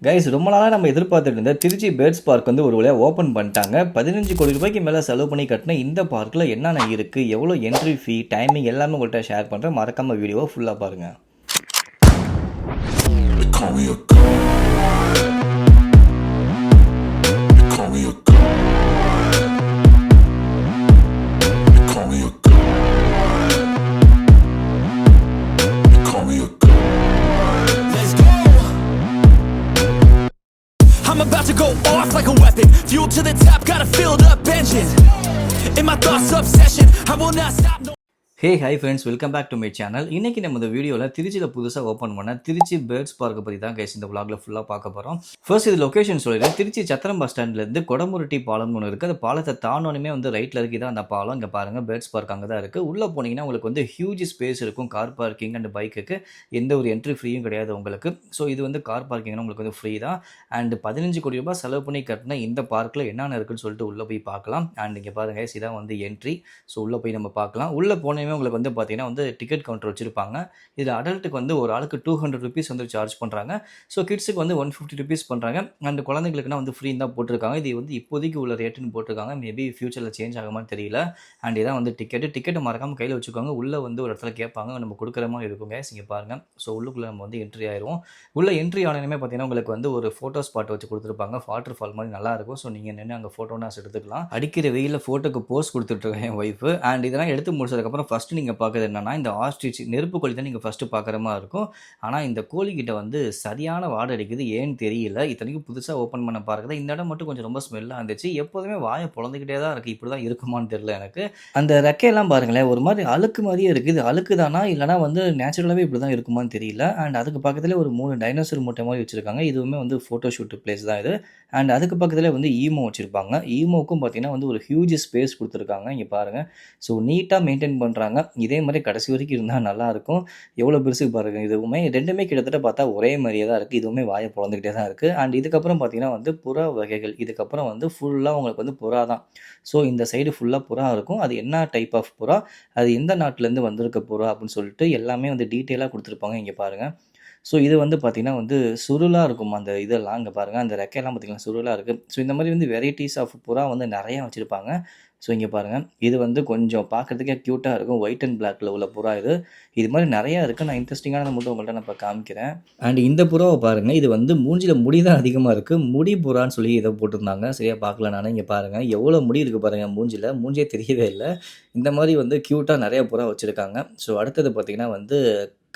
Guys ரொம்ப நாளாக நம்ம எதிர்பார்த்துட்டு இருந்த திருச்சி பேர்ட்ஸ் பார்க் வந்து ஒரு வழியாக ஓப்பன் பண்ணிட்டாங்க. 15 கோடி ரூபாய்க்கு மேலே செலவு பண்ணி கட்டின இந்த பார்க்கில் என்னென்ன இருக்குது, எவ்வளோ என்ட்ரி ஃபீ, டைமிங் எல்லாமே உங்கள்கிட்ட ஷேர் பண்ணுறேன். மறக்காமல் வீடியோவை ஃபுல்லாக பாருங்கள். I'm about to go off like a weapon. Fuel to the top, got a filled up engine. In my thoughts, obsession. I will not stop. No. Hey hi friends, welcome back to my channel. இன்றைக்கி நம்ம இந்த வீடியோவில் திருச்சியில் புதுசாக open பண்ண Trichy birds பார்க்கை பற்றி தான் guys இந்த vlogல ஃபுல்லாக பார்க்க போகிறோம். ஃபர்ஸ்ட் இது லொக்கேஷன் சொல்லிடுறேன். திருச்சி சத்திரம் பஸ் ஸ்டாண்ட்லேருந்து கொடமுருட்டி பாலம்னு ஒன்று இருக்குது. அந்த பாலத்தை தாண்டோனுமே வந்து ரைட்டில் இருக்குது தான் அந்த பாலம். இங்கே பாருங்கள், பேர்ட்ஸ் பார்க் அங்கே தான் இருக்குது. உள்ளே போனீங்கன்னா உங்களுக்கு வந்து ஹியூஜ் ஸ்பேஸ் இருக்கும். கார் பார்க்கிங் அண்ட் பைக்குக்கு எந்த ஒரு என்ட்ரி ஃப்ரீயும் கிடையாது உங்களுக்கு. ஸோ இது வந்து கார் பார்க்கிங்னா உங்களுக்கு வந்து ஃப்ரீ தான். அண்ட் 15 கோடி ரூபாய் செலவு பண்ணி கட்டின இந்த பார்க்கில் என்னென்ன இருக்குன்னு சொல்லிட்டு உள்ளே போய் பார்க்கலாம். அண்ட் இங்கே பாருங்கள், இதான் வந்து என்ட்ரி. ஸோ உள்ளே போய் நம்ம பார்க்கலாம். உள்ளே போனேமே உங்களுக்கு வந்து பார்த்தீங்கன்னா வந்து டிக்கெட் கவுண்டர் வச்சுருப்பாங்க. இதில் அடல்ட்டுக்கு வந்து ஒரு ஆளுக்கு 200 ருபீஸ் வந்து சார்ஜ் பண்ணுறாங்க. ஸோ கிட்ஸுக்கு வந்து 150 ருபீஸ் பண்ணுறாங்க. அண்ட் குழந்தைங்களுக்குனா வந்து ஃப்ரீ தான் போட்டிருக்காங்க. இது வந்து இப்போதைக்கு உள்ள ரேட்டுன்னு போட்டிருக்காங்க. மேபி ஃபியூச்சரில் சேஞ்ச் ஆகுமான்னு தெரியல. அண்ட் இதான் வந்து டிக்கெட்டை மறக்காமல் கையில் வச்சுக்கோங்க. உள்ளே வந்து ஒரு இடத்துல கேட்பாங்க, நம்ம கொடுக்குற மாதிரி இருக்குங்க. இங்கே பாருங்கள். ஸோ உள்ளுக்குள்ளே நம்ம வந்து என்ட்ரி ஆயிடுவோம். உள்ளே என்ட்ரி ஆனதுமே பார்த்தீங்கன்னா உங்களுக்கு வந்து ஒரு ஃபோட்டோ ஸ்பாட் வச்சு கொடுத்துருப்பாங்க. வாட்டர் ஃபால் மாதிரி நல்லாயிருக்கும். ஸோ நீங்கள் நின்று அங்கே ஃபோட்டோனாஸ் எடுத்துக்கலாம். அடிக்கிற வெயிலில் ஃபோட்டோக்கு போஸ்ட் கொடுத்துட்ருக்கேன் என் ஒய்ஃபு. அண்ட் இதெல்லாம் எடுத்து முடிச்சதுக்கப்புறம் ஃபஸ்ட்டு நீங்கள் பார்க்குறது என்னன்னா, இந்த ஆஸ்ட்ரிச் நெருப்பு கோழி தான் நீங்கள் ஃபஸ்ட்டு பார்க்குற மாதிரி இருக்கும். ஆனால் இந்த கோழிக்கிட்ட வந்து சரியான வாடை அடிக்குது, ஏன்னு தெரியல. இத்தனைக்கும் புதுசாக ஓப்பன் பண்ண பார்க்குறது. இந்த இடம் மட்டும் கொஞ்சம் ரொம்ப ஸ்மெல்லாக இருந்துச்சு. எப்போதுமே வாயை பொழந்துக்கிட்டே தான் இருக்குது. இப்படி தான் இருக்குமான்னு தெரியல எனக்கு. அந்த ரெக்கையெல்லாம் பாருங்களேன், ஒரு மாதிரி அழுக்கு மாதிரியே இருக்குது. இது அழுக்கு தானா இல்லைனா வந்து நேச்சுரலாகவே இப்படி தான் இருக்குமான்னு தெரியல. அண்ட் அதுக்கு பக்கத்தில் ஒரு 3 டைனோசர் மூட்டை மாதிரி வச்சுருக்காங்க. இதுவுமே வந்து ஃபோட்டோ ஷூட் பிளேஸ் தான் இது. அண்ட் அதுக்கு பக்கத்தில் வந்து ஈமோ வச்சுருப்பாங்க. ஈமோக்கும் பார்த்தீங்கன்னா வந்து ஒரு ஹியூஜ் ஸ்பேஸ் கொடுத்துருக்காங்க. இங்கே பாருங்கள். ஸோ நீட்டாக மெயின்டைன் பண்ணுறாங்க. இதே மாதிரி கடைசி வரைக்கும் இருந்தால் நல்லாயிருக்கும். எவ்வளோ பெருசுக்கு பாருங்கள். இதுவுமே ரெண்டுமே கிட்டத்தட்ட பார்த்தா ஒரே மாதிரியே தான் இருக்குது. இதுவுமே வாயை பொழந்துக்கிட்டே தான் இருக்குது. அண்ட் இதுக்கப்புறம் பார்த்தீங்கன்னா வந்து புறா வகைகள். இதுக்கப்புறம் வந்து ஃபுல்லாக உங்களுக்கு வந்து புறா தான். ஸோ இந்த சைடு ஃபுல்லாக புறா இருக்கும். அது என்ன டைப் ஆஃப் புறா, அது எந்த நாட்டிலேருந்து வந்திருக்க புறா அப்படின்னு சொல்லிட்டு எல்லாமே வந்து டீட்டெயிலாக கொடுத்துருப்பாங்க. இங்கே பாருங்கள். ஸோ இது வந்து பார்த்திங்கன்னா வந்து சுருளாக இருக்கும். அந்த இதெல்லாம் இங்கே பாருங்கள், அந்த ரெக்கையெல்லாம் பார்த்திங்கன்னா சுருளாக இருக்குது. ஸோ இந்த மாதிரி வந்து வெரைட்டிஸ் ஆஃப் புறா வந்து நிறையா வச்சுருப்பாங்க. ஸோ இங்கே பாருங்கள், இது வந்து கொஞ்சம் பார்க்குறதுக்கே க்யூட்டாக இருக்கும். ஒயிட் அண்ட் பிளாக்ல உள்ள புறா இது. இது மாதிரி நிறையா இருக்குது. நான் இன்ட்ரெஸ்டிங்கான மட்டும் உங்கள்கிட்ட நான் இப்போ காமிக்கிறேன். அண்ட் இந்த புறாவை பாருங்கள், இது வந்து மூஞ்சியில் முடி தான் அதிகமாக இருக்குது. முடி புறான்னு சொல்லி இதை போட்டிருந்தாங்க. சரியாக பார்க்கல நான். இங்கே பாருங்கள், எவ்வளோ முடி இருக்குது பாருங்கள் மூஞ்சியே தெரியவே இல்லை. இந்த மாதிரி வந்து க்யூட்டாக நிறையா புறா வச்சுருக்காங்க. ஸோ அடுத்தது பார்த்திங்கன்னா வந்து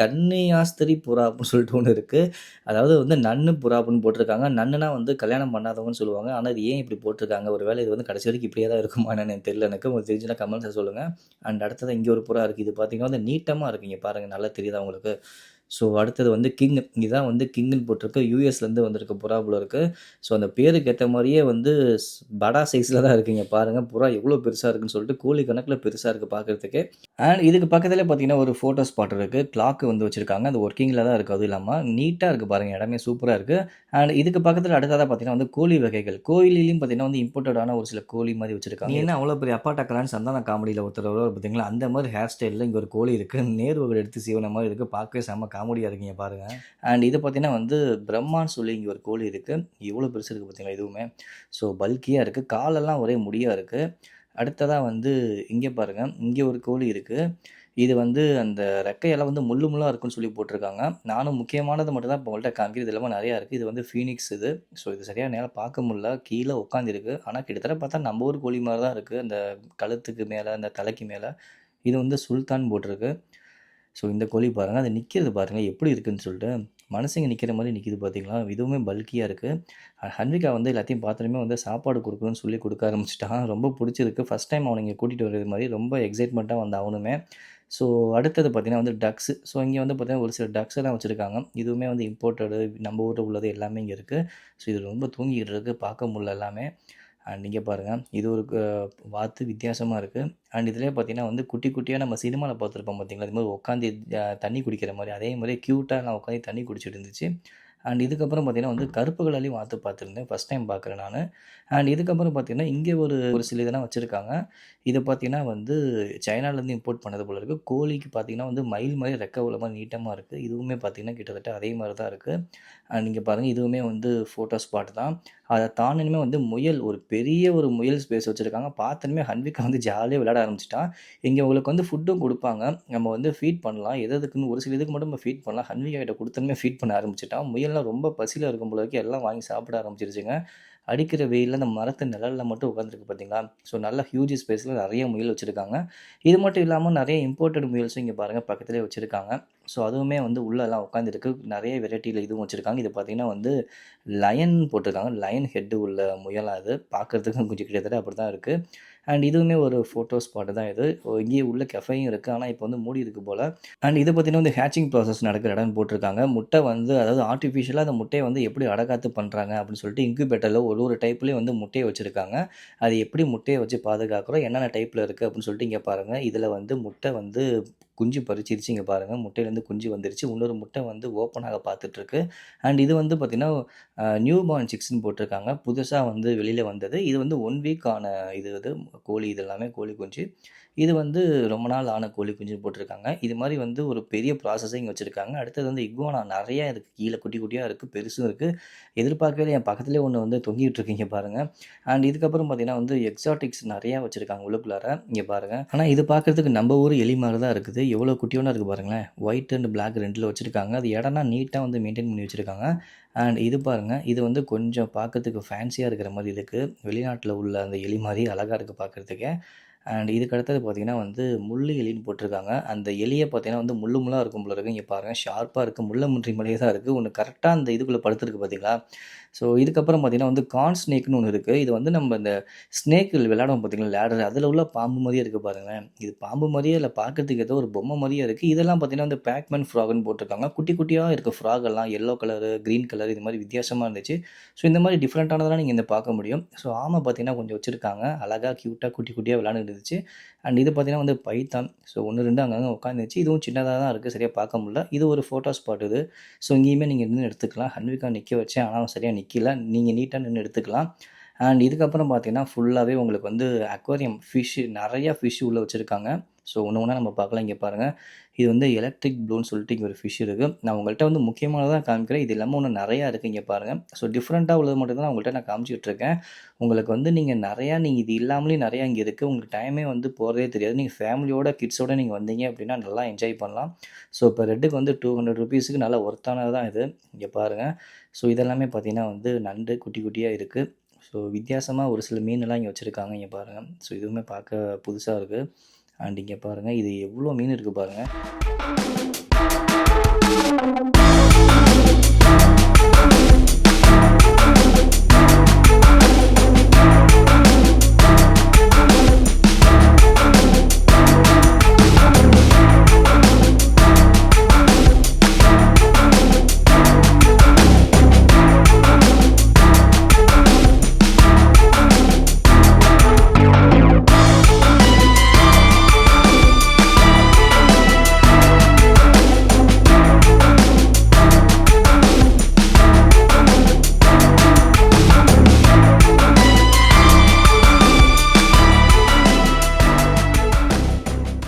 கன்னியாஸ்திரி புறா அப்படின்னு சொல்லிட்டு ஒன்று இருக்குது. அதாவது வந்து நன்னு புறா அப்படின்னு போட்டிருக்காங்க. நன்னுனா வந்து கல்யாணம் பண்ணாதவங்கன்னு சொல்லுவாங்க. ஆனால் இது ஏன் இப்படி போட்டிருக்காங்க, ஒரு வேளை இது வந்து கடைசி வரைக்கும் இப்படியே தான் இருக்குமா என்னன்னு தெரியல எனக்கு. உங்களுக்கு தெரிஞ்சுன்னா கமெண்ட்ஸை சொல்லுங்கள். அண்ட் அடுத்தது இங்கே ஒரு புறா இருக்குது. இது பார்த்திங்கன்னா வந்து நீட்டமாக இருக்குங்க பாருங்கள், நல்லா தெரியுதா உங்களுக்கு. ஸோ அடுத்தது வந்து கிங். இதுதான் வந்து கிங்குன்னு போட்டிருக்கு. யூஎஸ்லேருந்து வந்திருக்க புறா போல இருக்குது. ஸோ அந்த பேருக்கு ஏற்ற மாதிரியே வந்து படா சைஸில் தான் இருக்குங்க பாருங்கள். புறா எவ்வளோ பெருசாக இருக்குன்னு சொல்லிட்டு கோழி கணக்கில் பெருசாக இருக்குது பார்க்குறதுக்கு. அண்ட் இதுக்கு பக்கத்தில் பார்த்தீங்கன்னா ஒரு ஃபோட்டோ ஸ்பாட் இருக்குது. கிளாக்கு வந்து வச்சுருக்காங்க. அது ஒர்க்கிங்கில் தான் இருக்குது. அதுவும் இல்லாமல் நீட்டாக இருக்குது பாருங்கள், இடமே சூப்பராக இருக்குது. அண்ட் இதுக்கு பக்கத்தில் அடுத்ததாக பார்த்தீங்கன்னா வந்து கோழி வகைகள். கோழிலையும் பார்த்தீங்கன்னா வந்து இம்போர்ட்டடான ஒரு சில கோழி மாதிரி வச்சுருக்காங்க. என்ன அவ்வளோ பெரிய அப்பா டக்கலான்னு சந்தான காமெடியில் ஒருத்தர் பார்த்தீங்களா, அந்த மாதிரி ஹேர் ஸ்டைலில் இங்கே ஒரு கோழி இருக்குது. நேர்வர்கள் எடுத்து சீவன மாதிரி இருக்குது. பார்க்கவே செம்ம காமெடியாக இருக்குங்க பாருங்கள். அண்ட் இது பார்த்தீங்கன்னா வந்து பிரம்மான்னு சொல்லி இங்கே ஒரு கோழி இருக்குது. எவ்வளோ பெருசு இருக்குது பார்த்தீங்களா இதுவுமே. ஸோ பல்கியாக இருக்குது. காலெல்லாம் ஒரே முடியாக இருக்குது. அடுத்ததாக வந்து இங்கே பாருங்கள், இங்கே ஒரு கோழி இருக்குது. இது வந்து அந்த ரெக்கையெல்லாம் வந்து முள்ளாக இருக்குன்னு சொல்லி போட்டிருக்காங்க. நானும் முக்கியமானது மட்டும் தான் இப்போ உங்கள்கிட்ட காமிக்கிறது. இது இல்லாமல் நிறையா இருக்குது. இது வந்து ஃபீனிக்ஸ் இது. ஸோ இது சரியாக நேரம் பார்க்க முடியல. கீழே உட்காந்துருக்கு. ஆனால் கிட்டத்தட்ட பார்த்தா நம்ம ஊர் கோழி மாதிரி தான் இருக்குது. அந்த கழுத்துக்கு மேலே, அந்த தலைக்கு மேலே. இது வந்து சுல்தான் போட்டிருக்கு. ஸோ இந்த கோழி பாருங்கள், அது நிற்கிறது பாருங்கள் எப்படி இருக்குதுன்னு சொல்லிட்டு. மனுஷங்க நிற்கிற மாதிரி நிற்கிது பார்த்தீங்களா. இதுவுமே பல்கியாக இருக்குது. ஹன்விகா வந்து எல்லாத்தையும் பார்த்தோன்னே வந்து சாப்பாடு கொடுக்கணும்னு சொல்லி கொடுக்க ஆரம்பிச்சிட்டான். ரொம்ப பிடிச்சிருக்கு. ஃபஸ்ட் டைம் அவனை இங்கே கூட்டிகிட்டு வர்றது மாதிரி ரொம்ப எக்ஸைட்மெண்ட்டாக வந்து அவனுமே. ஸோ அடுத்தது பார்த்திங்கன்னா வந்து டக்ஸு. ஸோ இங்கே வந்து பார்த்திங்கன்னா ஒரு சில டக்ஸ் எல்லாம் வச்சுருக்காங்க. இதுவுமே வந்து இம்போர்ட்டடு, நம்ம ஊரில் உள்ளது எல்லாமே இங்கே இருக்குது. ஸோ இது ரொம்ப தூங்கிக்கிட்டு இருக்குது, பார்க்க முடியல எல்லாமே. அண்ட் இங்கே பாருங்கள், இது ஒரு வாத்து வித்தியாசமாக இருக்குது. அண்ட் இதிலே பார்த்தீங்கன்னா வந்து குட்டி குட்டியாக நம்ம சினிமாவில் பார்த்துருப்போம் பார்த்தீங்களா, இது மாதிரி உட்காந்து தண்ணி குடிக்கிற மாதிரி, அதே மாதிரி க்யூட்டாக நான் உட்காந்து தண்ணி குடிச்சிட்டு இருந்துச்சு. அண்ட் இதுக்கப்புறம் பார்த்தீங்கன்னா வந்து கருப்பு கலர்லேயும் வாத்து பார்த்துருந்தேன், ஃபஸ்ட் டைம் பார்க்குறேன் நான். அண்ட் இதுக்கப்புறம் பார்த்தீங்கன்னா இங்கே ஒரு ஒரு சில இதெல்லாம் வச்சுருக்காங்க. இதை பார்த்தீங்கன்னா வந்து சைனாலேருந்து இம்போர்ட் பண்ணது போல இருக்குது. கோழிக்கு பார்த்தீங்கன்னா வந்து மயில் மாதிரி ரெக்கை உள்ள மாதிரி நீட்டமாக இருக்குது. இதுவுமே பார்த்தீங்கன்னா கிட்டத்தட்ட அதே மாதிரி தான் இருக்குது. அண்ட் இங்கே பாருங்கள், இதுவுமே வந்து ஃபோட்டோ ஸ்பாட் தான். அதை தாண்டினுமே வந்து முயல், ஒரு பெரிய ஒரு முயல் ஸ்பேஸ் வச்சுருக்காங்க. பார்த்தோன்னே ஹன்விகா வந்து ஜாலியாக விளையாட ஆரம்பிச்சிட்டான். இங்கே உங்களுக்கு வந்து ஃபுட்டும் கொடுப்பாங்க, நம்ம வந்து ஃபீட் பண்ணலாம். எதுக்குன்னு ஒரு சில இதுக்கு மட்டும் நம்ம ஃபீட் பண்ணலாம். ஹன்விகா கிட்ட கொடுத்தோன்னே ஃபீட் பண்ண ஆரம்பிச்சிட்டான். முயல்லாம் ரொம்ப பசியில் இருக்கும் போல இருக்கு, எல்லாம் வாங்கி சாப்பிட ஆரம்பிச்சிருச்சுங்க. அடிக்கிற வெயிலில் அந்த மரத்து நிழலில் மட்டும் உட்காந்துருக்கு பார்த்தீங்களா. ஸோ நல்ல ஹியூஜ் ஸ்பேஸில் நிறைய முயல் வச்சுருக்காங்க. இது மட்டும் இல்லாமல் நிறைய இம்போர்ட்டட் முயல்ஸும் இங்கே பாருங்கள் பக்கத்துலேயே வச்சுருக்காங்க. ஸோ அதுவுமே வந்து உள்ளெல்லாம் உட்காந்துருக்கு. நிறைய வெரைட்டியில் இதுவும் வச்சுருக்காங்க. இது பார்த்திங்கன்னா வந்து லயன் போட்டிருக்காங்க. லயன் ஹெட்டு உள்ள முயலாக அது பார்க்குறதுக்கு கொஞ்சம் கிட்டத்தட்ட அப்படி தான் இருக்குது. அண்ட் இதுவுமே ஒரு ஃபோட்டோ ஸ்பாட்டு தான் இது. இங்கேயே உள்ள கெஃபேயும் இருக்குது, ஆனால் இப்போ வந்து மூடி இருக்கு போல். அண்ட் இது பார்த்திங்கன்னா வந்து ஹேச்சிங் ப்ராசஸ் நடக்கிற இடம்னு போட்டிருக்காங்க. முட்டை வந்து அதாவது ஆர்டிஃபிஷியலாக அந்த முட்டையை வந்து எப்படி அடகாத்து பண்ணுறாங்க அப்படின்னு சொல்லிட்டு இன்குபேட்டரில் ஒரு டைப்லேயும் வந்து முட்டையை வச்சுருக்காங்க. அது எப்படி முட்டையை வச்சு பாதுகாக்கிறோம், என்னென்ன டைப்பில் இருக்குது அப்படின்னு சொல்லிட்டு இங்கே பாருங்கள். இதில் வந்து முட்டை வந்து குஞ்சு பறிச்சிருச்சு. இங்கே பாருங்கள், முட்டையிலேருந்து குஞ்சு வந்துருச்சு. இன்னொரு முட்டை வந்து ஓப்பனாக பார்த்துட்ருக்கு. அண்ட் இது வந்து பார்த்திங்கன்னா நியூ பார்ன் சிக்ஸ்ன்னு போட்டிருக்காங்க. புதுசாக வந்து வெளியில் வந்தது. இது வந்து 1 வீக் ஆன இது கோழி. இது எல்லாமே கோழி குஞ்சு. இது வந்து ரொம்ப நாள் ஆன கோழி குஞ்சுன்னு போட்டிருக்காங்க. இது மாதிரி வந்து ஒரு பெரிய ப்ராசஸிங் வச்சுருக்காங்க. அடுத்தது வந்து இக்வானா நிறையா இருக்குது. கீழே குட்டி குட்டியாக இருக்குது, பெருசும் இருக்குது. எதிர்பார்க்கவே என் பக்கத்துலேயே ஒன்று வந்து தொங்கிட்டு இருக்கீங்க பாருங்கள். அண்ட் இதுக்கப்புறம் பார்த்திங்கன்னா வந்து எக்ஸாட்டிக்ஸ் நிறையா வச்சுருக்காங்க உள்ளுக்குள்ளார. இங்கே பாருங்கள். ஆனால் இது பார்க்குறதுக்கு நம்ம ஊர் எலி மாதிரி தான் இருக்குது. எவ்வளோ குட்டியோனா இருக்குது பாருங்களேன். ஒயிட் அண்ட் பிளாக் ரெண்டில் வச்சுருக்காங்க. அது இடம்னா நீட்டாக வந்து மெயின்டைன் பண்ணி வச்சுருக்காங்க. அண்ட் இது பாருங்கள், இது வந்து கொஞ்சம் பார்க்கறதுக்கு ஃபேன்சியாக இருக்கிற மாதிரி இருக்குது. வெளிநாட்டில் உள்ள அந்த எலி மாதிரி அழகாக இருக்குது பார்க்குறதுக்கே. அண்ட் இதுக்கு அடுத்தது பார்த்திங்கன்னா வந்து முள்ளு எலின்னு போட்டிருக்காங்க. அந்த எலியை பார்த்திங்கன்னா வந்து முள்ளாக இருக்கும் போல இருக்குது. இங்கே பாருங்கள், ஷார்ப்பாக இருக்குது, முள்ளமுன்றி மாதிரியே தான் இருக்குது. ஒன்று கரெக்டாக அந்த இதுக்குள்ளே படுத்துருக்கு பார்த்தீங்களா. ஸோ இதுக்கப்புறம் பார்த்திங்கன்னா வந்து கார்ன் ஸ்னேக்னு ஒன்று இருக்குது. இது வந்து நம்ம இந்த ஸ்னேக்கில் விளையாடுவோம் பார்த்திங்களா, லேடர், அதில் உள்ள பாம்பு மாதிரியே இருக்குது பாருங்களேன். இது பாம்பு மாதிரியே இல்லை, பார்க்கறதுக்கு ஏதோ ஒரு பொம்மை மாதிரியே இருக்குது. இதெல்லாம் பார்த்திங்கன்னா வந்து பேக்மேன் ஃப்ராக்னு போட்டிருக்காங்க. குட்டி குட்டியாக இருக்குது ஃப்ராக் எல்லாம், எல்லோ கலரு, க்ரீன் கலர், இது மாதிரி வித்தியாசமாக இருந்துச்சு. ஸோ இந்த மாதிரி டிஃப்ரெண்ட்டானதெல்லாம் நீங்கள் இந்த பார்க்க முடியும். ஸோ ஆமை பார்த்திங்கன்னா கொஞ்சம் வச்சுருக்காங்க, அழகாக க்யூட்டாக குட்டி குட்டியாக விளையாண்டுட்டு இருந்துச்சு. அண்ட் இது பார்த்திங்கன்னா வந்து பைத்தான். ஸோ 1 2 அங்கங்கே உட்காந்துச்சு. இதுவும் சின்னதாக தான் இருக்குது, சரியாக பார்க்க முடியல. இது ஒரு ஃபோட்டோ ஸ்பாட் இது. ஸோ இங்கேயுமே நீங்கள் நின்று எடுத்துக்கலாம். ஹன்விகா நிற்க வச்சேன், ஆனால் சரியாக நிற்கல. நீங்கள் நீட்டாக நின்று எடுத்துக்கலாம். அண்ட் இதுக்கப்புறம் பார்த்தீங்கன்னா ஃபுல்லாகவே உங்களுக்கு வந்து அக்வாரியம் ஃபிஷ்ஷு, நிறையா ஃபிஷ் உள்ளே வச்சுருக்காங்க. ஸோ ஒன்று ஒன்றா நம்ம பார்க்கலாம். இங்கே பாருங்கள், இது வந்து எலக்ட்ரிக் ப்ளூன்னு சொல்லிட்டு இங்கே ஒரு ஃபிஷ் இருக்குது. நான் உங்கள்கிட்ட வந்து முக்கியமானதாக காமிக்கிறேன். இது இல்லாமல் ஒன்று நிறையா இருக்குது. இங்கே பாருங்கள். ஸோ டிஃப்ரெண்ட்டாக உள்ளது மட்டும் தான் உங்கள்கிட்ட நான் காமிச்சிட்ருக்கேன். உங்களுக்கு வந்து நீங்கள் இது இல்லாமலே நிறையா இங்கே இருக்குது. உங்களுக்கு டைமே வந்து போகிறதே தெரியாது. நீங்கள் ஃபேமிலியோட கிட்ஸோடு நீங்கள் வந்தீங்க அப்படின்னா நல்லா என்ஜாய் பண்ணலாம். ஸோ இப்போ ரெட்டுக்கு வந்து 200 ருபீஸுக்கு நல்லா ஒர்த்தானது தான் இது. இங்கே பாருங்கள். ஸோ இதெல்லாமே பார்த்திங்கன்னா வந்து நண்டு குட்டி குட்டியாக இருக்குது. ஸோ வித்தியாசமாக ஒரு சில மீனெல்லாம் இங்கே வச்சுருக்காங்க. இங்கே பாருங்கள். ஸோ இதுவுமே பார்க்க புதுசாக இருக்குது. அண்ட் இங்கே பாருங்கள், இது எவ்வளோ மீன் இருக்குது பாருங்கள்.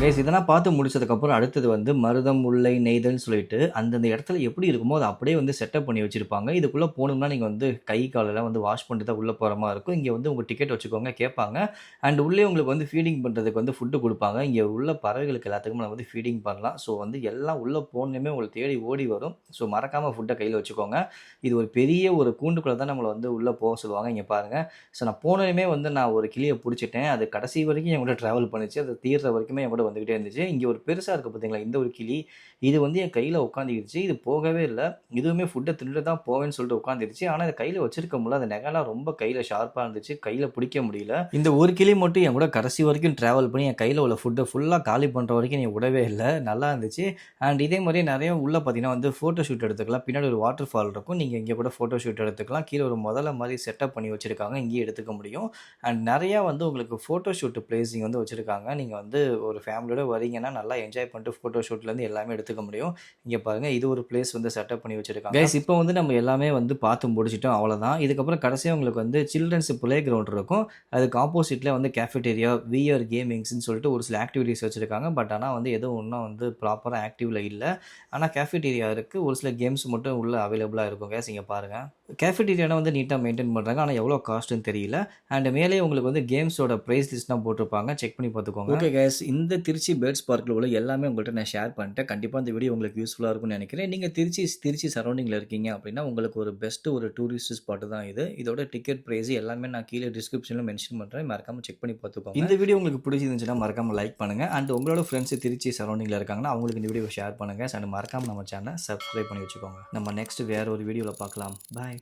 கைஸ், இதெல்லாம் பார்த்து முடிச்சதுக்கப்புறம் அடுத்தது வந்து மருதம், முல்லை, நெய்தல்னு சொல்லிட்டு அந்தந்த இடத்துல எப்படி இருக்குமோ அதை அப்படியே வந்து செட்டப் பண்ணி வச்சுருப்பாங்க. இதுக்குள்ளே போகணும்னா நீங்கள் வந்து கை காலெல்லாம் வந்து வாஷ் பண்ணிட்டு தான் உள்ளே போகிற மாதிரி இருக்கும். இங்கே வந்து உங்கள் டிக்கெட் வச்சுக்கோங்க கேட்பாங்க. அண்ட் உள்ளே உங்களுக்கு வந்து ஃபீடிங் பண்ணுறதுக்கு வந்து ஃபுட்டு கொடுப்பாங்க. இங்கே உள்ள பறவைகளுக்கு எல்லாத்துக்கும் நம்ம வந்து ஃபீடிங் பண்ணலாம். ஸோ வந்து எல்லாம் உள்ளே போகணுமே உங்களை தேடி ஓடி வரும். ஸோ மறக்காமல் ஃபுட்டை கையில் வச்சுக்கோங்க. இது ஒரு பெரிய ஒரு கூண்டுக்குள்ளே தான் நம்மளை வந்து உள்ளே போக சொல்லுவாங்க. இங்கே பாருங்கள். ஸோ நான் போனதுமே வந்து நான் ஒரு கிளியை பிடிச்சிட்டேன். அது கடைசி வரைக்கும் என் கூட ட்ராவல் பண்ணிச்சு. அது தீர்ற வரைக்குமே என் கூட வந்துக்கிட்டே இருந்துச்சு. இங்கே ஒரு பெருசாக இருக்குது பார்த்தீங்களா, இந்த ஒரு கிளி, இது வந்து என் கையில் உட்காந்துக்கிடுச்சு. இது போகவே இல்லை. இதுவுமே ஃபுட்டை தின்னுட்டு தான் போவேன்னு சொல்லிட்டு உட்காந்துருச்சு. ஆனால் அதை கையில் வச்சிருக்க முடியல. அந்த நெகலாம் ரொம்ப கையில் ஷார்ப்பாக இருந்துச்சு, கையில் பிடிக்க முடியல. இந்த ஒரு கிளி மட்டும் என் கூட கடைசி வரைக்கும் ட்ராவல் பண்ணி என் கையில் உள்ள ஃபுட்டை ஃபுல்லாக காலி பண்ணுற வரைக்கும் நீ விடவே இல்லை. நல்லா இருந்துச்சு. அண்ட் இதே மாதிரி நிறைய உள்ளே பார்த்தீங்கன்னா வந்து ஃபோட்டோ ஷூட் எடுத்துக்கலாம். பின்னாடி ஒரு வாட்டர் ஃபால் இருக்கும், நீங்கள் இங்கே கூட ஃபோட்டோ ஷூட் எடுத்துக்கலாம். கீழே ஒரு முதல்ல மாதிரி செட்டப் பண்ணி வச்சுருக்காங்க, இங்கேயே எடுத்துக்க முடியும். அண்ட் நிறையா வந்து உங்களுக்கு ஃபோட்டோ ஷூட் பிளேஸிங் வந்து வச்சுருக்காங்க. நீங்கள் வந்து ஒரு ஃபேமிலியோட ஃபேமிலியோட வரீங்கன்னா நல்லா என்ஜாய் பண்ணிட்டு ஃபோட்டோ ஷூட்லேருந்து எல்லாமே எடுத்துக்க முடியும். இங்கே பாருங்கள், இது ஒரு பிளேஸ் வந்து செட்டப் பண்ணி வச்சுருக்காங்க. கைஸ் இப்போ வந்து நம்ம எல்லாமே வந்து பார்த்து முடிச்சிட்டோம், அவ்வளோதான். இதுக்கப்புறம் கடைசியாக உங்களுக்கு வந்து சில்ட்ரன்ஸ் ப்ளே கிரவுண்ட் இருக்கும். அதுக்கு ஆப்போசிட்டில் வந்து கேஃபிடேரியா, விஆர் கேமிங்ஸ்னு சொல்லிட்டு ஒரு சில ஆக்டிவிட்டீஸ் வச்சுருக்காங்க. பட் ஆனால் வந்து எதுவும் இன்னும் வந்து ப்ராப்பராக ஆக்டிவில் இல்லை. ஆனால் கேஃபிடேரியா இருக்குது, ஒரு சில கேம்ஸ் மட்டும் உள்ளே அவைலபிளாக இருக்கும். கைஸ் இங்கே பாருங்கள், கேஃபிடேரியானா வந்து நீட்டாக மெயின்டைன் பண்ணுறாங்க. ஆனால் எவ்வளோ காஸ்ட்டுன்னு தெரியல. அண்ட் மேலே உங்களுக்கு வந்து கேம்ஸோட ப்ரைஸ் லிஸ்ட்லாம் போட்டிருப்பாங்க, செக் பண்ணி பார்த்துக்கோங்க. ஓகே கைஸ், இந்த திருச்சி பேர்ட்ஸ் பார்க்கில் உள்ள எல்லாமே உங்கள்கிட்ட நான் ஷேர் பண்ணிட்டேன். கண்டிப்பாக இந்த வீடியோ உங்களுக்கு யூஸ்ஃபுல்லாக இருக்கும்னு நினைக்கிறேன். நீங்கள் திருச்சி சரௌண்டிங்கில் இருக்கீங்க அப்படின்னா உங்களுக்கு ஒரு பெஸ்ட்டு ஒரு டூரிஸ்ட் ஸ்பாட்டு தான் இது. இதோட டிக்கெட் ப்ரைஸ் எல்லாமே நான் கீழே டிஸ்கிரிப்ஷனில் மென்ஷன் பண்ணுறேன், மறக்காமல் செக் பண்ணி பார்த்துக்கோங்க. இந்த வீடியோ உங்களுக்கு பிடிச்சிருந்துச்சுன்னா மறக்காமல் லைக் பண்ணுங்கள். அண்ட் உங்களோட ஃப்ரெண்ட்ஸ் திருச்சி சரௌண்டிங்கில் இருக்காங்கன்னா அவங்களுக்கு இந்த வீடியோ ஷேர் பண்ணுங்கள். அண்ட் மறக்காமல் நம்ம சேனலை சப்ஸ்கிரைப் பண்ணி வச்சுக்கோங்க. நம்ம நெக்ஸ்ட் வேறு ஒரு வீடியோவில் பார்க்கலாம். பாய்.